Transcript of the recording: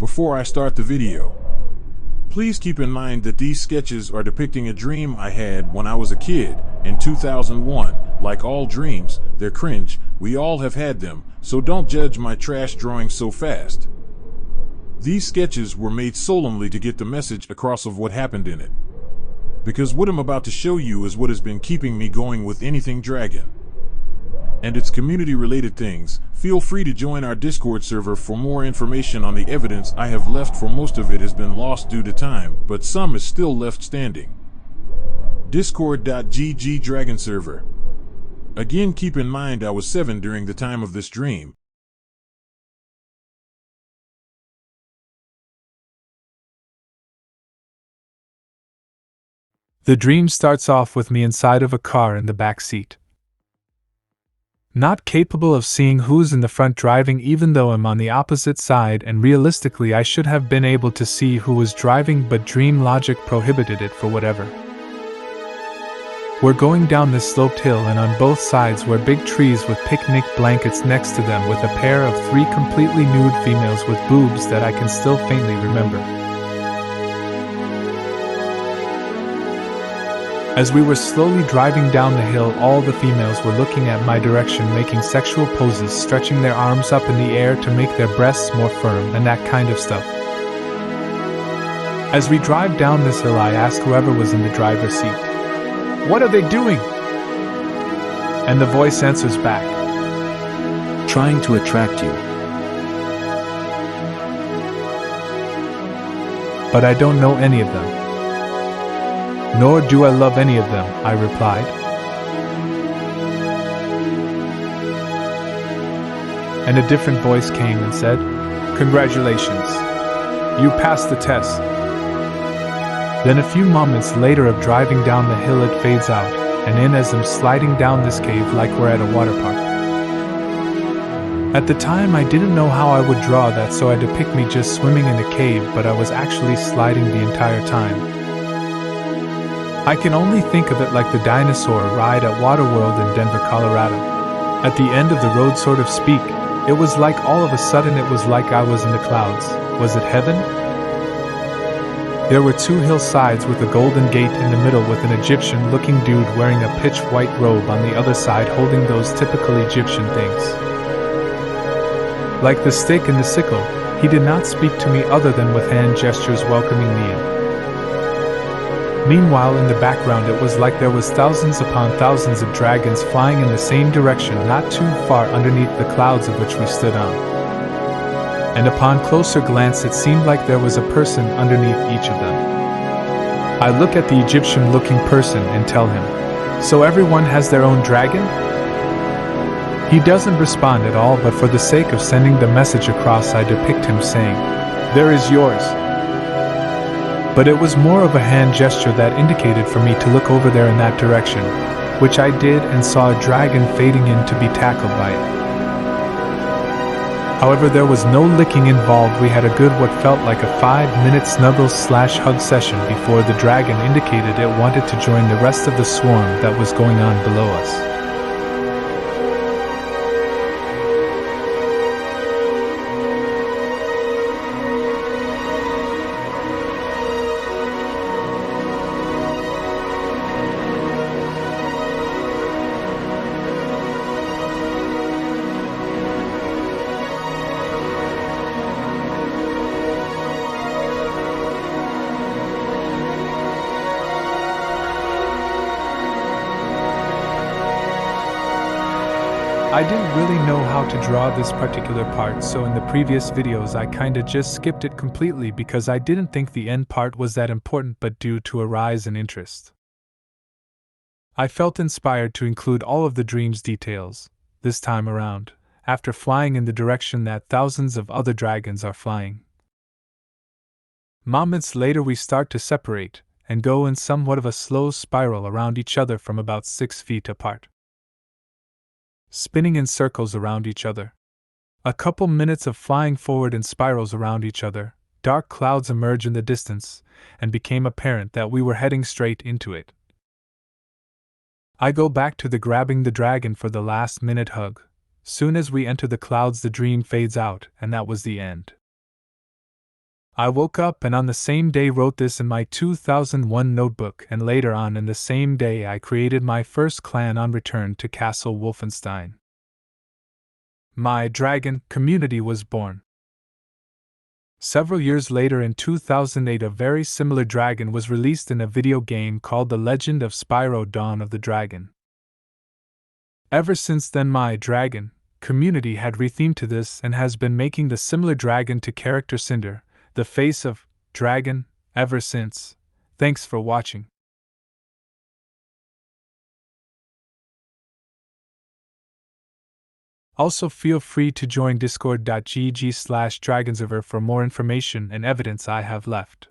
before I start the video. Please keep in mind that these sketches are depicting a dream I had when I was a kid, in 2001. Like all dreams, they're cringe. We all have had them, so don't judge my trash drawing so fast. These sketches were made solemnly to get the message across of what happened in it. Because what I'm about to show you is what has been keeping me going with anything dragon. And it's community-related things. Feel free to join our Discord server for more information on the evidence I have left, for most of it has been lost due to time, but some is still left standing. Discord.gg Dragon Server. Again, keep in mind I was 7 during the time of this dream. The dream starts off with me inside of a car in the back seat. Not capable of seeing who's in the front driving, even though I'm on the opposite side, and realistically I should have been able to see who was driving, but dream logic prohibited it for whatever. We're going down this sloped hill, and on both sides were big trees with picnic blankets next to them, with a pair of 3 completely nude females with boobs that I can still faintly remember. As we were slowly driving down the hill, all the females were looking at my direction, making sexual poses, stretching their arms up in the air to make their breasts more firm, and that kind of stuff. As we drive down this hill, I ask whoever was in the driver's seat, "What are they doing?" And the voice answers back, "Trying to attract you." "But I don't know any of them." "Nor do I love any of them," I replied. And a different voice came and said, "Congratulations, you passed the test." Then a few moments later of driving down the hill, it fades out, and in as I'm sliding down this cave like we're at a water park. At the time I didn't know how I would draw that, so I depict me just swimming in a cave, but I was actually sliding the entire time. I can only think of it like the dinosaur ride at Waterworld in Denver, Colorado. At the end of the road, sort of speak, it was like all of a sudden it was like I was in the clouds. Was it heaven? There were 2 hillsides with a golden gate in the middle, with an Egyptian-looking dude wearing a pitch white robe on the other side, holding those typical Egyptian things. Like the stick and the sickle, he did not speak to me other than with hand gestures welcoming me in. Meanwhile, in the background, it was like there was thousands upon thousands of dragons flying in the same direction, not too far underneath the clouds of which we stood on. And upon closer glance, it seemed like there was a person underneath each of them. I look at the Egyptian-looking person and tell him, "So everyone has their own dragon?" He doesn't respond at all, but for the sake of sending the message across, I depict him saying, "There is yours." But it was more of a hand gesture that indicated for me to look over there in that direction, which I did, and saw a dragon fading in to be tackled by it. However, there was no licking involved. We had a good, what felt like a 5-minute snuggle/hug session before the dragon indicated it wanted to join the rest of the swarm that was going on below us. I didn't really know how to draw this particular part, so in the previous videos I kinda just skipped it completely because I didn't think the end part was that important, but due to a rise in interest, I felt inspired to include all of the dream's details, this time around, after flying in the direction that thousands of other dragons are flying. Moments later we start to separate, and go in somewhat of a slow spiral around each other from about 6 feet apart, spinning in circles around each other. A couple minutes of flying forward in spirals around each other, dark clouds emerge in the distance, and became apparent that we were heading straight into it. I go back to the grabbing the dragon for the last minute hug. Soon as we enter the clouds, the dream fades out, and that was the end. I woke up and on the same day wrote this in my 2001 notebook, and later on in the same day I created my first clan on return to Castle Wolfenstein. My dragon community was born. Several years later in 2008 a very similar dragon was released in a video game called The Legend of Spyro Dawn of the Dragon. Ever since then my dragon community had rethemed to this and has been making the similar dragon to character Cinder, the face of dragon, ever since. Thanks for watching. Also feel free to join discord.gg/dragonserver for more information and evidence I have left.